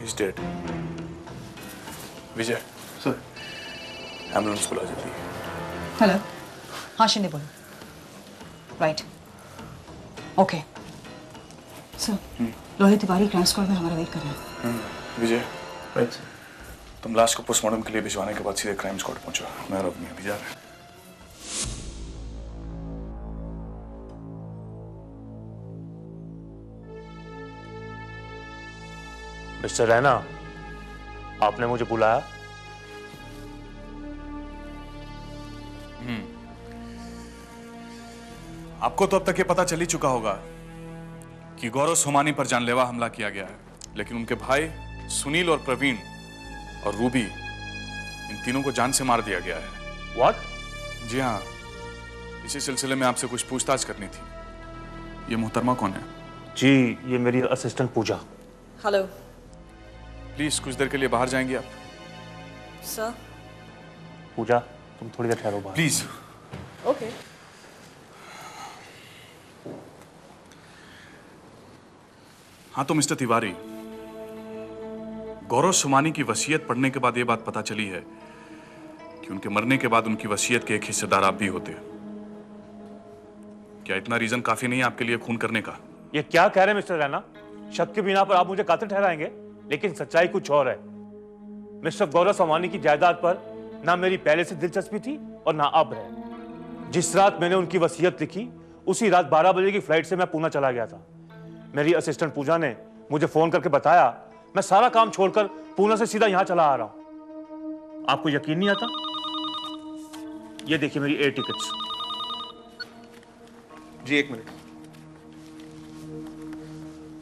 He's dead. विजय sir ambulance बुला जल्दी। Hello, हाँ शिंदे बोलो। Right, okay sir. Lohit Tiwari crime squad में हमारा वेट कर रहे हैं। विजय राइट सर। तुम लाश को पोस्टमार्टम के लिए भिजवाने के बाद सीधे क्राइम स्क्वाड पहुंचो। मैं और अभी अभी जा रहा हूं। मिस्टर रैना, आपने मुझे बुलाया? आपको तो अब तक ये पता चल ही चुका होगा कि गौरव सोमानी पर जानलेवा हमला किया गया है, लेकिन उनके भाई सुनील और प्रवीण और रूबी, इन तीनों को जान से मार दिया गया है। What? जी हाँ, इसी सिलसिले में आपसे कुछ पूछताछ करनी थी। ये मोहतरमा कौन है? जी, ये मेरी असिस्टेंट पूजा। हेलो प्लीज कुछ देर के लिए बाहर जाएंगे आप? सर। पूजा, तुम थोड़ी देर ठहरो बाहर। प्लीज। ओके। हाँ तो मिस्टर तिवारी, गौरव सोमानी की वसीयत पढ़ने के बाद यह बात पता चली है कि उनके मरने के बाद उनकी वसीयत के एक हिस्सेदार आप भी होते। क्या इतना रीजन काफी नहीं है आपके लिए खून करने का? ये क्या कह रहे हैं मिस्टर रैना? शक के बिना पर आप मुझे कातिल ठहराएंगे, लेकिन सच्चाई कुछ और है। मिस्टर गौरव सोमानी की जायदाद पर ना मेरी पहले से दिलचस्पी थी और ना अब है। जिस रात मैंने उनकी वसीयत लिखी, उसी रात 12 बजे की फ्लाइट से मैं पूना चला गया था। मेरी असिस्टेंट पूजा ने मुझे फोन करके बताया, मैं सारा काम छोड़कर पूना से सीधा यहां चला आ रहा हूं। आपको यकीन नहीं आता? ये देखिए मेरी एयर टिकट्स। जी एक मिनट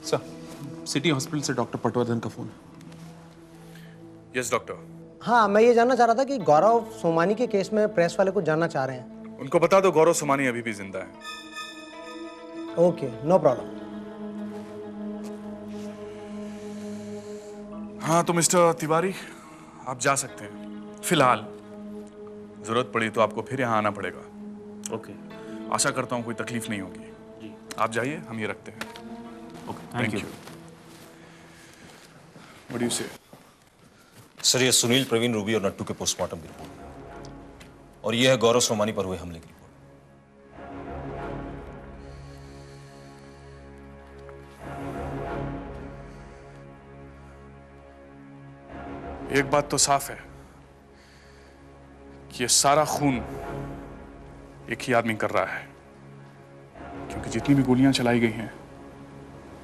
सर, सिटी हॉस्पिटल से डॉक्टर पटवर्धन का फोन। Yes doctor. हाँ, मैं ये जानना चाह रहा था कि गौरव सोमानी के केस में प्रेस वाले कुछ जानना चाह रहे हैं। उनको बता दो गौरव सोमानी अभी भी जिंदा है। Okay, no problem. हाँ तो मिस्टर तिवारी, आप जा सकते हैं। फिलहाल जरूरत पड़ी तो आपको फिर यहाँ आना पड़ेगा। ओके, आशा करता हूँ कोई तकलीफ नहीं होगी। जी। आप जाइए, हम ये रखते हैं। Okay, thank you. What do you से? सर, ये सुनील, प्रवीण, रूबी और नट्टू के पोस्टमार्टम की रिपोर्ट, और ये है गौरव सोमानी पर हुए हमले की रिपोर्ट। एक बात तो साफ है कि ये सारा खून एक ही आदमी कर रहा है, क्योंकि जितनी भी गोलियां चलाई गई हैं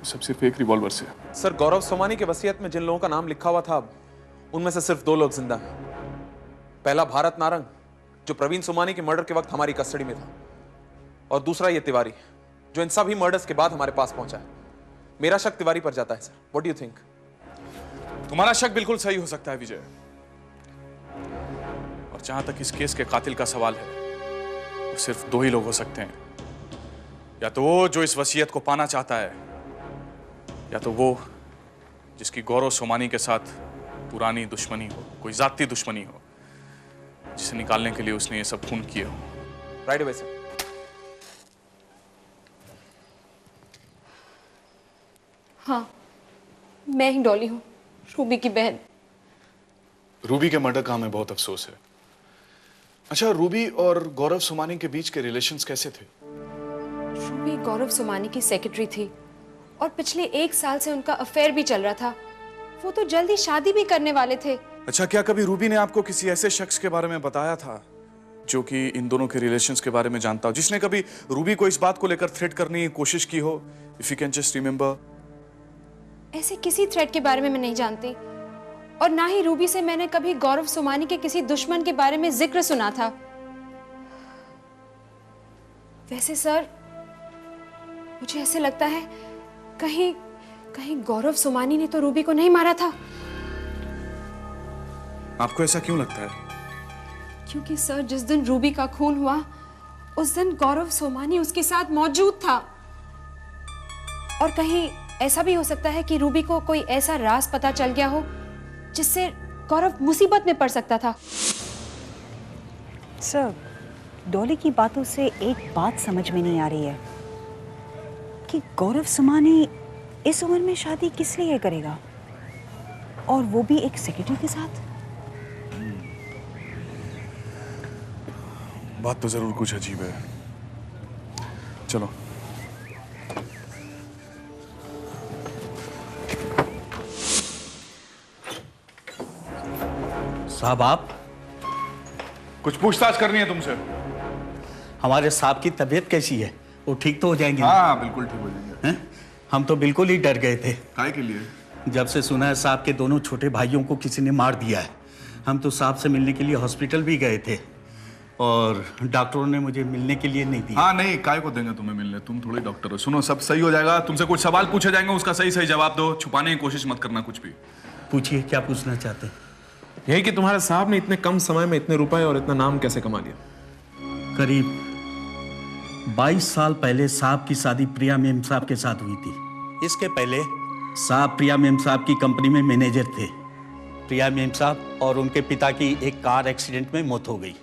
सब सिर्फ एक रिवॉल्वर से। सर, गौरव सोमानी के वसीयत में जिन लोगों का नाम लिखा हुआ था, उनमें से सिर्फ 2 लोग जिंदा हैं। पहला भारत नारंग, जो प्रवीण सोमानी के मर्डर के वक्त हमारी कस्टडी में था, और दूसरा ये तिवारी, जो इन सभी मर्डर्स के बाद हमारे पास पहुंचा है। मेरा शक तिवारी पर जाता है sir. What do you think? तुम्हारा शक बिल्कुल सही हो सकता है विजय, और जहां तक इस केस के कातिल का सवाल है, वो सिर्फ 2 ही लोग हो सकते हैं। या तो वो जो इस वसीयत को पाना चाहता है, या तो वो जिसकी गौरव सोमानी के साथ पुरानी दुश्मनी हो, कोई जाती दुश्मनी हो, जिसे निकालने के लिए उसने ये सब खून किए हो। Right away sir. हाँ, मैं ही डॉली हूँ, रूबी की बहन। रूबी के मर्डर का हमें बहुत अफसोस है। अच्छा, रूबी और गौरव सोमानी के बीच के रिलेशंस कैसे थे? रूबी गौरव सोमानी की सेक्रेटरी थी और पिछले 1 साल से उनका अफेयर भी चल रहा था। वो तो जल्दी शादी भी करने वाले थे। अच्छा, क्या कभी रूबी ने आपको किसी ऐसे शख्स के बारे में बताया था जो कि इन दोनों के रिलेशंस के बारे में जानता हो, जिसने कभी रूबी को इस बात को लेकर थ्रेट करने की कोशिश की हो? If you can just remember. ऐसे किसी थ्रेट के बारे में मैं नहीं जानती, और ना ही रूबी से मैंने कभी गौरव सोमानी के किसी दुश्मन के बारे में जिक्र सुना था। वैसे सर, मुझे ऐसे लगता है कहीं गौरव सोमानी ने तो रूबी को नहीं मारा था। आपको ऐसा क्यों लगता है? क्योंकि सर, जिस दिन रूबी का खून हुआ, उस दिन गौरव सोमानी उसके साथ मौजूद था। और कहीं ऐसा भी हो सकता है कि रूबी को कोई ऐसा राज पता चल गया हो जिससे गौरव मुसीबत में पड़ सकता था। सर, डॉली की बातों से एक बात समझ में नहीं आ रही है कि गौरव सोमानी इस उम्र में शादी किस लिए करेगा? और वो भी एक सेक्रेटरी के साथ। बात तो जरूर कुछ अजीब है। चलो। साहब आप, कुछ पूछताछ करनी है तुमसे। हमारे साहब की तबीयत कैसी है? वो ठीक तो हो जाएंगे? हाँ बिल्कुल ठीक हो जाएंगे। हैं? हम तो बिल्कुल ही डर गए थे। काय के लिए? जब से सुना है साहब के दोनों छोटे भाइयों को किसी ने मार दिया है। हम तो साहब से मिलने के लिए हॉस्पिटल भी गए थे और डॉक्टरों ने मुझे मिलने के लिए नहीं दिया। हाँ नहीं, काय को देंगे तुम्हें मिलने, तुम थोड़े डॉक्टर हो। सुनो, सब सही हो जाएगा। तुमसे कुछ सवाल पूछे जाएंगे, उसका सही सही जवाब दो। छुपाने की कोशिश मत करना कुछ भी। पूछिए, क्या पूछना चाहते हैं? यही कि तुम्हारे साहब ने इतने कम समय में इतने रुपए और इतना नाम कैसे कमा लिया? करीब 22 साल पहले साहब की शादी प्रिया मेम साहब के साथ हुई थी। इसके पहले साहब प्रिया मेम साहब की कंपनी में मैनेजर थे। प्रिया मेम साहब और उनके पिता की एक कार एक्सीडेंट में मौत हो गई।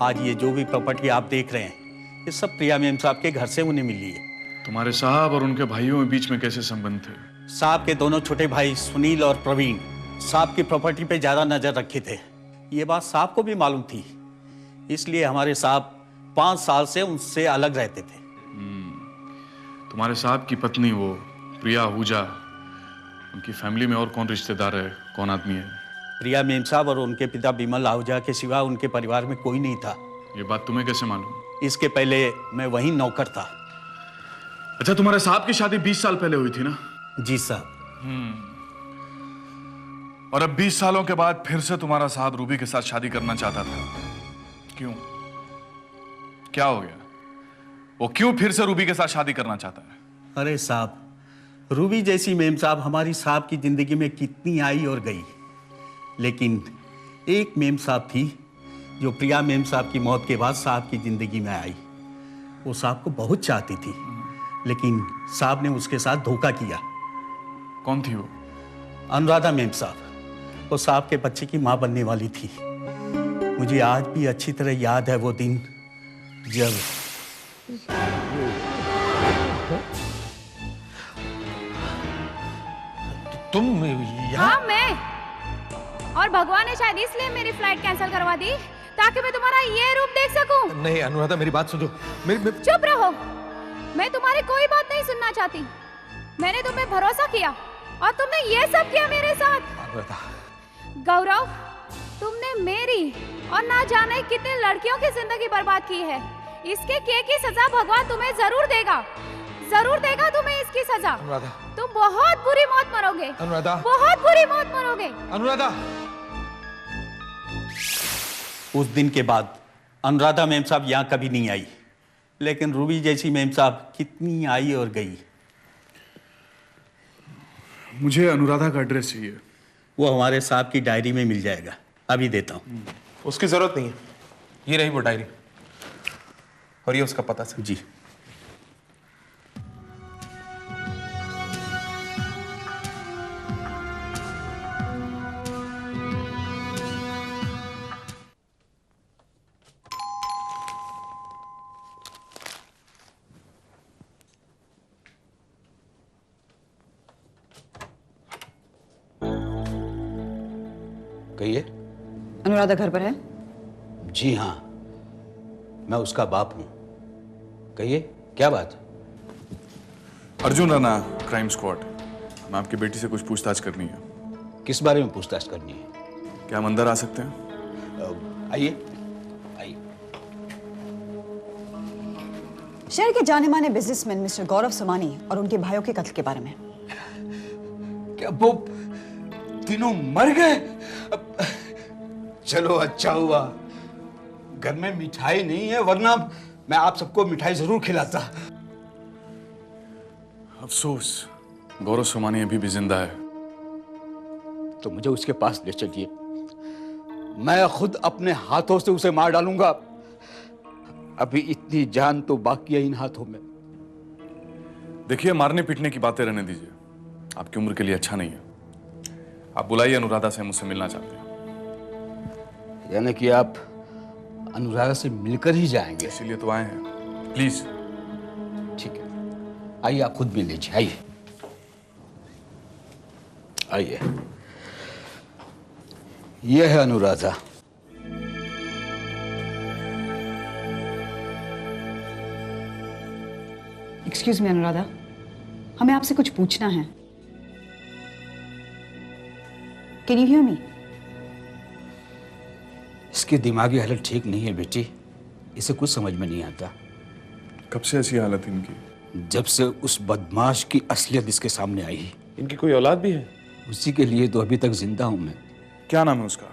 आज ये जो भी प्रॉपर्टी आप देख रहे हैं, ये सब प्रिया मेम साहब के घर से उन्हें मिली है। तुम्हारे साहब और उनके भाइयों के बीच में कैसे संबंध थे? साहब के दोनों छोटे भाई सुनील और प्रवीण साहब की प्रॉपर्टी पे ज्यादा नजर रखे थे। ये बात साहब को भी मालूम थी, इसलिए हमारे साहब 5 साल से उनसे अलग रहते थे। तुम्हारे साहब की पत्नी वो प्रिया आहूजा, उनकी फैमिली में और कौन रिश्तेदार है, कौन आदमी है? प्रिया मेम साहब और उनके पिता बिमल आहूजा के सिवा उनके परिवार में कोई नहीं था। ये बात तुम्हें कैसे मालूम? इसके पहले मैं वहीं नौकर था। अच्छा, तुम्हारे साहब की शादी 20 साल पहले हुई थी ना? जी साहब। और अब 20 सालों के बाद फिर से तुम्हारा साहब रूबी के साथ शादी करना चाहता था। क्यों? क्या हो गया? वो क्यों फिर से रूबी के साथ शादी करना चाहता है? अरे साहब, रूबी जैसी मेम साहब हमारी साहब की जिंदगी में कितनी आई और गई, लेकिन एक मेम साहब थी जो प्रिया मेम साहब की मौत के बाद साहब की जिंदगी में आई। वो साहब को बहुत चाहती थी, लेकिन साहब ने उसके साथ धोखा किया। कौन थी वो? अनुराधा मेम साहब। वो साहब के बच्चे की मां बनने वाली थी। मुझे आज भी अच्छी तरह याद है वो दिन जब तुम हाँ, मैं। और भगवान ने शायद इसलिए मेरी फ्लाइट कैंसिल करवा दी ताकि मैं तुम्हारा ये रूप देख सकूं। नहीं अनुराधा, मेरी बात सुनो। चुप रहो, मैं तुम्हारी कोई बात नहीं सुनना चाहती। मैंने तुम्हें भरोसा किया और तुमने ये सब किया मेरे साथ। गौरव, तुमने मेरी और ना जाने कितने लड़कियों की जिंदगी बर्बाद की है। इसके किए की सजा भगवान तुम्हें जरूर देगा, जरूर देगा तुम्हें इसकी सजा। अनुराधा, तुम बहुत बुरी मौत मरोगे। अनुराधा, बहुत बुरी मौत मरोगे। अनुराधा। उस दिन के बाद अनुराधा मेम साहब यहाँ कभी नहीं आई, लेकिन रूबी जैसी मेम साहब कितनी आई और गई। मुझे अनुराधा का एड्रेस चाहिए। वो हमारे साहब की डायरी में मिल जाएगा, अभी देता हूँ। उसकी जरूरत नहीं है, ये रही वो डायरी और ये उसका पता सर। जी। कहिए। अनुराधा घर पर है? जी हाँ, मैं उसका बाप हूं। कहिए, क्या बात? Arjun Rana, crime squad. मैं आपकी बेटी से कुछ पूछताछ करनी है। किस बारे में पूछताछ करनी है? क्या हम अंदर आ सकते हैं? आइए आइए। शहर के जाने माने बिजनेसमैन मिस्टर गौरव सोमानी और उनके भाइयों के कत्ल के बारे में। क्या वो तीनों मर गए? चलो अच्छा हुआ, घर में मिठाई नहीं है, वरना मैं आप सबको मिठाई जरूर खिलाता। अफसोस, गौरव सोमानी अभी भी जिंदा है। तो मुझे उसके पास ले चलिए, मैं खुद अपने हाथों से उसे मार डालूंगा। अभी इतनी जान तो बाकी है इन हाथों में। देखिए, मारने पीटने की बातें रहने दीजिए, आपकी उम्र के लिए अच्छा नहीं है। आप बुलाइए अनुराधा से, मुझसे मिलना चाहते हैं। यानी कि आप अनुराधा से मिलकर ही जाएंगे? इसीलिए तो आए हैं। प्लीज। ठीक है, आइए आप खुद मिल लीजिए। आइए आइए। यह है अनुराधा। एक्सक्यूज मी अनुराधा, हमें आपसे कुछ पूछना है। Can you hear me? इसकी दिमागी हालत ठीक नहीं है बेटी, इसे कुछ समझ में नहीं आता। कब से ऐसी हालत इनकी? जब से उस बदमाश की असलियत इसके सामने आई। इनकी कोई औलाद भी है? उसी के लिए तो अभी तक जिंदा हूं मैं। क्या नाम है उसका?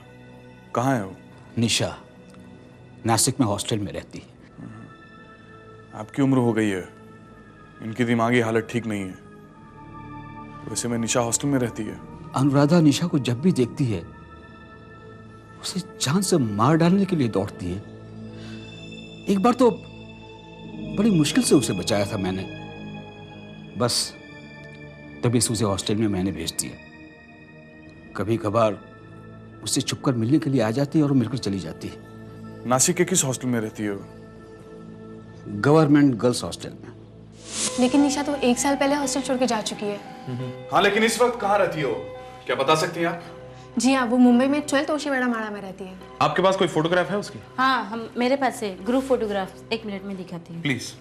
कहाँ है वो? निशा नासिक में हॉस्टल में रहती है। आपकी उम्र हो गई है, इनकी दिमागी हालत ठीक नहीं है। वैसे में निशा हॉस्टल में रहती है। अनुराधा निशा को जब भी देखती है उसे जान से मार डालने के लिए दौड़ती है। एक बार तो बड़ी मुश्किल से उसे बचाया था मैंने, बस तभी से उसे हॉस्टल में मैंने भेज दिया। कभी कभार उससे छुपकर मिलने के लिए आ जाती है और मिलकर चली जाती है। नासिक के किस हॉस्टल में रहती है वो? गवर्नमेंट गर्ल्स हॉस्टल में। लेकिन निशा तो 1 साल पहले हॉस्टल छोड़ के जा चुकी है। हाँ, लेकिन इस वक्त कहाँ रहती हो, क्या बता सकती हैं आप? जी हाँ, वो मुंबई में 12 ओशीवाड़ा माड़ा में रहती है। आपके पास कोई फोटोग्राफ है उसकी? हाँ, मेरे पास है ग्रुप फोटोग्राफ। 1 मिनट में दिखाती हूँ। Please.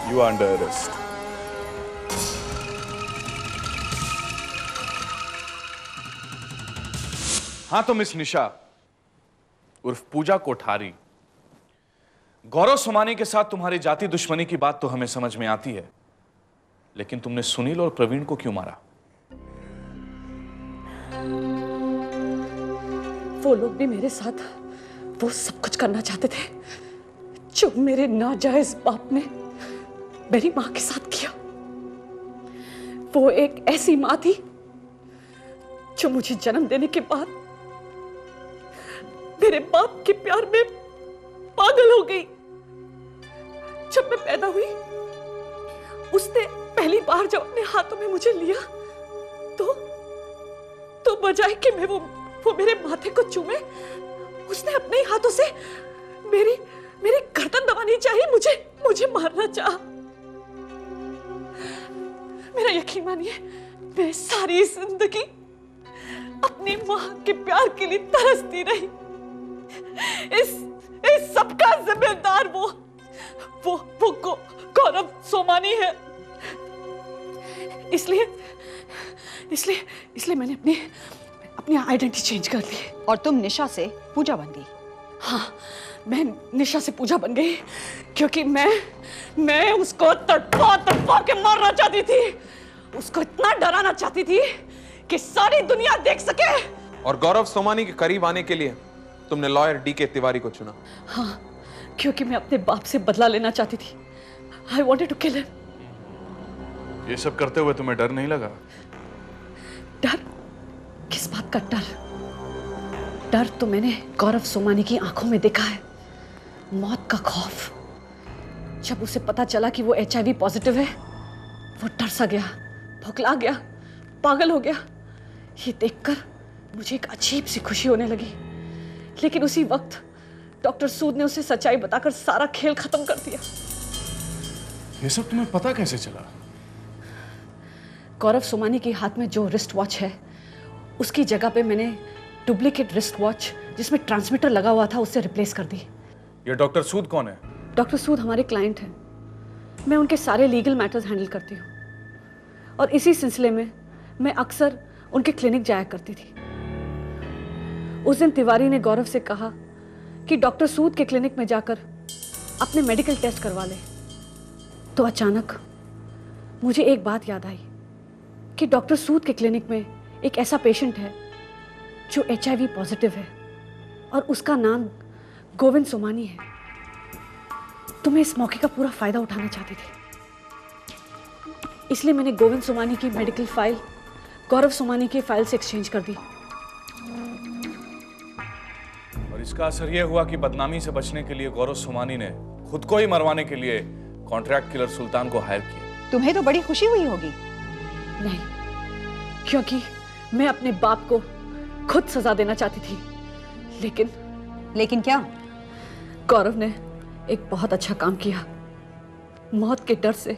You are under arrest. हाँ तो मिस निशा उर्फ पूजा कोठारी, गौरव सोमानी के साथ तुम्हारी जाति दुश्मनी की बात तो हमें समझ में आती है, लेकिन तुमने सुनील और प्रवीण को क्यों मारा? वो लोग भी मेरे साथ वो सब कुछ करना चाहते थे जो मेरे नाजायज बाप ने मेरी मां के साथ किया। वो एक ऐसी मां थी जो मुझे जन्म देने के बाद मेरे बाप के प्यार में पागल हो गई। जब मैं पैदा हुई उसने पहली बार जब अपने हाथों में मुझे लिया तो बजाय कि मैं वो मेरे माथे को चूमे, उसने अपने ही हाथों से मेरी गर्दन दबानी चाहिए, मुझे मारना चाहा। मेरा यकीन मानिए, मैं सारी जिंदगी अपनी मां के प्यार के लिए तरसती रही। इस सबका जिम्मेदार वो गौरव सोमानी है। इसलिए मैंने अपनी आइडेंटिटी चेंज कर ली। और तुम निशा से पूजा बन गई? हाँ, मैं निशा से पूजा बन गई क्योंकि मैं उसको तड़पा के मारना चाहती थी। उसको इतना डराना चाहती थी कि सारी दुनिया देख सके। और गौरव सोमानी के करीब आने के लिए तुमने लॉयर डीके तिवारी को चुना? हाँ, क्योंकि मैं अपने बाप से बदला लेना चाहती थी। I wanted to kill him। ये सब करते हुए तुम्हें डर नहीं लगा? डर? किस बात का डर? डर तो मैंने गौरव सोमानी की आंखों में देखा है, मौत का खौफ। जब उसे पता चला कि वो HIV पॉजिटिव है, वो डर सा गया, भुखला गया, पागल हो गया। ये देखकर मुझे एक अजीब सी खुशी होने लगी। लेकिन उसी वक्त डॉक्टर सूद ने उसे सच्चाई बताकर सारा खेल खत्म कर दिया। ये सब तुम्हें पता कैसे चला? गौरव सोमानी के हाथ में जो रिस्ट वॉच है, उसकी जगह पे मैंने डुप्लीकेट रिस्ट वॉच जिसमें ट्रांसमीटर लगा हुआ था उससे रिप्लेस कर दी। ये डॉक्टर सूद कौन है? डॉक्टर सूद हमारे क्लाइंट हैं। मैं उनके सारे लीगल मैटर्स हैंडल करती हूँ और इसी सिलसिले में मैं अक्सर उनके क्लिनिक जाया करती थी। उस दिन तिवारी ने गौरव से कहा कि डॉक्टर सूद के क्लिनिक में जाकर अपने मेडिकल टेस्ट करवा ले। तो अचानक मुझे एक बात याद आई कि डॉक्टर सूद के क्लिनिक में एक ऐसा पेशेंट है जो HIV पॉजिटिव है और उसका नाम गोविंद सोमानी है। तो मैं इस मौके का पूरा फायदा उठाना चाहती थी, इसलिए मैंने गोविंद सोमानी की मेडिकल फाइल गौरव सोमानी की फाइल से एक्सचेंज कर दी। और इसका असर यह हुआ कि बदनामी से बचने के लिए गौरव सोमानी ने खुद को ही मरवाने के लिए कॉन्ट्रैक्ट किलर सुल्तान को हायर किया। तुम्हें तो बड़ी खुशी हुई होगी। नहीं, क्योंकि मैं अपने बाप को खुद सजा देना चाहती थी, लेकिन क्या? गौरव ने एक बहुत अच्छा काम किया। मौत के डर से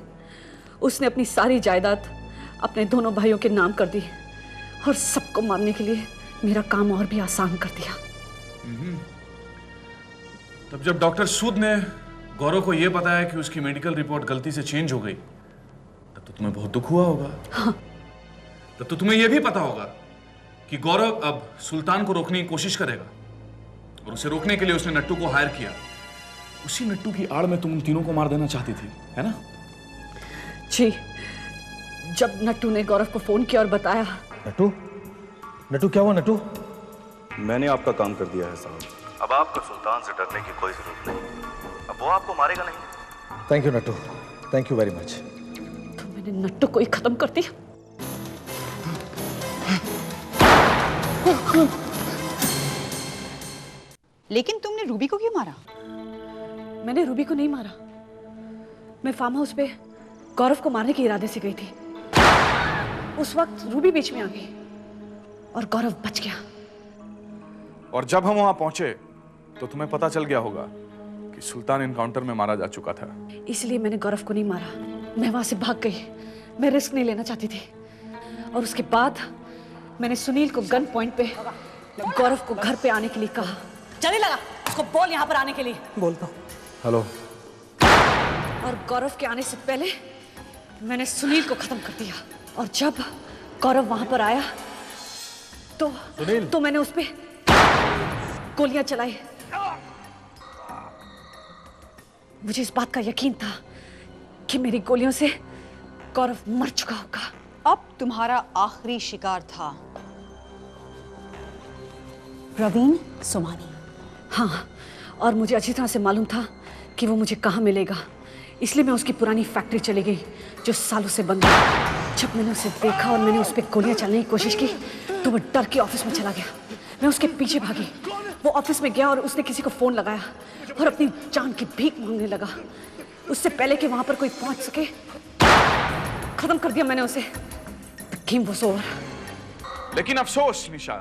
उसने अपनी सारी जायदाद अपने दोनों भाइयों के नाम कर दी और सबको मारने के लिए मेरा काम और भी आसान कर दिया। तब जब डॉक्टर सूद ने गौरव को यह बताया कि उसकी मेडिकल रिपोर्ट गलती से चेंज हो गई, तब तो तुम्हें बहुत दुख हुआ होगा। हाँ। तब तो तुम्हें यह भी पता होगा कि गौरव अब सुल्तान को रोकने की कोशिश करेगा और उसे रोकने के लिए उसने नट्टू को हायर किया। उसी नट्टू की आड़ में तुम उन तीनों को मार देना चाहती थी, है ना? जी, जब नट्टू ने गौरव को फोन किया और बताया। नट्टू क्या हुआ नट्टू? मैंने आपका काम कर दिया है साहब। अब आपको सुल्तान से डरने की कोई जरूरत नहीं। अब वो आपको मारेगा नहीं। Thank you Nattu, thank you very much. तो मैंने नट्टू को ही खत्म कर दिया। लेकिन तुमने रूबी को क्यों मारा? मैंने रूबी को नहीं मारा। मैं फार्म हाउस पे गौरव को मारने के इरादे से गई थी। उस वक्त रूबी बीच में आ गई और गौरव बच गया। और जब हम वहां पहुंचे तो तुम्हें पता चल गया होगा कि सुल्तान एनकाउंटर में मारा जा चुका था। इसलिए मैंने गौरव को नहीं मारा। मैं वहां से भाग गई। मैं रिस्क नहीं लेना चाहती थी। और उसके बाद मैंने सुनील को गन पॉइंट पे गौरव को घर पे आने के लिए कहा। चलने लगा, उसको बोल यहाँ पर आने के लिए। बोलता। हेलो। और गौरव के आने से पहले मैंने सुनील को खत्म कर दिया। और जब गौरव वहां पर आया तो मैंने उस पे गोलियां चलाई। मुझे इस बात का यकीन था कि मेरी गोलियों से गौरव मर चुका होगा। अब तुम्हारा आखिरी शिकार था प्रवीण सोमानी। हाँ, और मुझे अच्छी तरह से मालूम था कि वो मुझे कहाँ मिलेगा। इसलिए मैं उसकी पुरानी फैक्ट्री चली गई जो सालों से बंद थी। जब मैंने उसे देखा और मैंने उस पर गोलियां चलाने की कोशिश की तो वो डर के ऑफिस में चला गया। मैं उसके पीछे भागी। वो ऑफिस में गया और उसने किसी को फोन लगाया और अपनी जान की भीख मांगने लगा। उससे पहले कि वहां पर कोई पहुंच सके खत्म कर दिया मैंने उसे। The game was over। लेकिन अफसोस निशा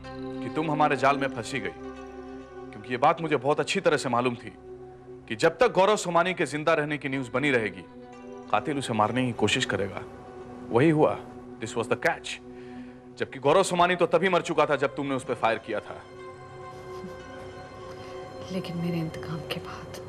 कि तुम हमारे जाल में फंसी गई, क्योंकि ये बात मुझे बहुत अच्छी तरह से मालूम थी कि जब तक गौरव सोमानी के जिंदा रहने की न्यूज बनी रहेगी, कातिल उसे मारने की कोशिश करेगा। वही हुआ। This was the catch. जबकि गौरव सोमानी तो तभी मर चुका था जब तुमने उस पर फायर किया था। लेकिन मेरे इंतकाम के बाद